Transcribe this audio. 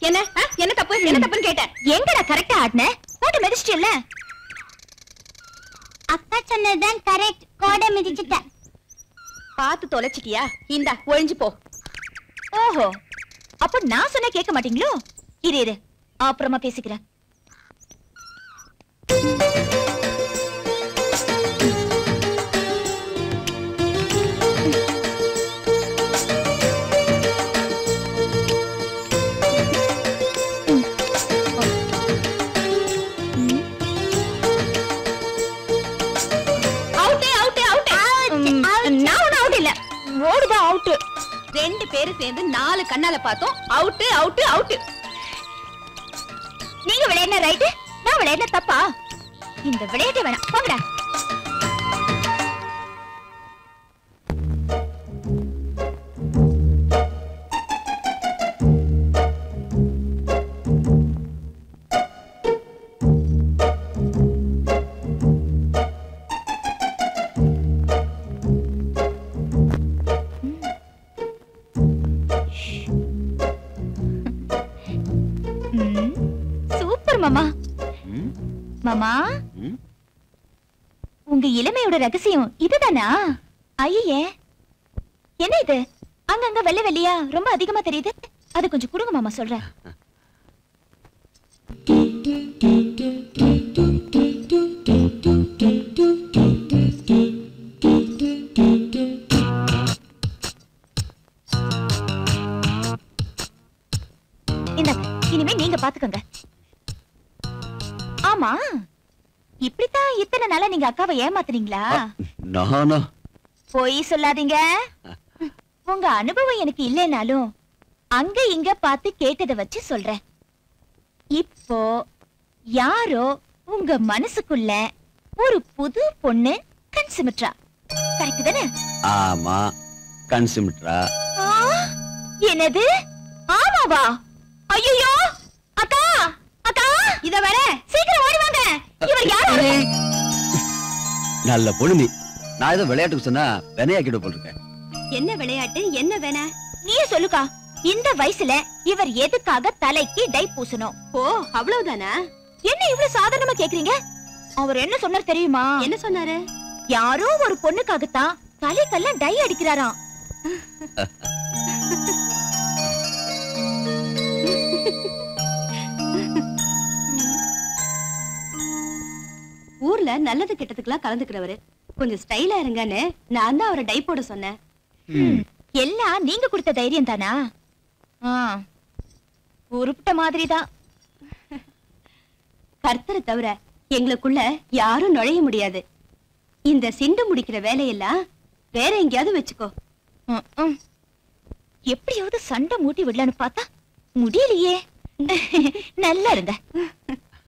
என்ன என்ன தப்பு என்ன தப்புன்னு கேட்டேன். எங்கடா கரெக்டா ஆடுன? போட்டு மிதிச்சிட்டல. அக்கா சொன்னதுதான் கரெக்ட். கோடை மிதிச்சிட்ட. பார்த்து தொலைச்சிட்டியா? இந்தா ஒழிஞ்சு போ. ஓஹோ, அப்ப நான் சொன்ன கேட்க மாட்டீங்களோ? இரு இரு, அப்புறமா பேசிக்கிறேன். ஓடுதான் அவுட். ரெண்டு பேரும் சேர்ந்து 4 கண்ணால பார்த்தோம். Out out out. நீங்க விளையாடுன ரைட், நான் விளையாடுன தப்பா? இந்த விளையாட்டு வேணாம், போங்கடா. சூப்பர் மாமா. மாமா, உங்க இளமையோட ரகசியம் இதுதானா? ஐயே, என்ன இது? அங்கங்க வெள்ளை வெள்ளையா ரொம்ப அதிகமா தெரியுது. அது கொஞ்சம் கொடுங்க மாமா, சொல்றேன். இனிமே நீங்க பாத்துக்கங்க. ஆமா, இப்படித்தான் இத்தனை நாளா நீங்க அக்காவை ஏமாத்துறீங்களா? நானா? போய் சொல்லாதீங்க. உங்க அனுபவம் எனக்கு இல்லைனாலும் அங்க இங்க பார்த்து கேட்டதை வச்சு சொல்றேன். இப்போ யாரோ உங்க மனசுக்குள்ள ஒரு புது பொண்ணு கன்சிமிட்ரா, கரெக்ட் தானே? ஆமா, கன்சிமிட்ரா. என்னது? ஆமாவா? ஐயோ, அக்கா அக்கா, இத வர சீக்கிரம் ஓடி வாங்க. இவர் யாரு? நல்ல பொண்ணு. நான் ஏதோ விளையாட்டுக்கு சொன்னா வினையாக்கிட்டு போட்டிருக்கேன். என்ன விளையாட்டு, என்ன வேணா நீயே சொல்லுக்கா. இந்த வயசுல இவர் எதுக்காக தலைக்கு டை பூசணும்? ஓ, அவ்வளவுதானா? என்ன இவ்வளவு சாதாரணமா கேக்குறீங்க? அவர் என்ன சொன்னார் தெரியுமா? என்ன சொன்னாரு? யாரோ ஒரு பொண்ணுக்காகத்தான் தலைக்கெல்லாம் டை அடிக்கிறாராம். ஊர்ல நல்லது கெட்டதுக்கெல்லாம் கலந்துக்கிறவரு. கொஞ்சம் ஸ்டைலா இருங்கன்னு நான் தான் அவரை டை போட சொன்னேன். எல்லாம் நீங்க கொடுத்த தைரியம் தானா? உருப்பிட்ட மாதிரிதான். கர்த்தரை தவிர எங்களுக்குள்ள யாரும் நுழைய முடியாது. இந்த சிண்டு முடிக்கிற வேலையெல்லாம் வேற எங்கேயாவது வச்சுக்கோ. எப்படியாவது சண்டை மூட்டி விடலான்னு பார்த்தா முடியலையே. நல்லா இருங்க.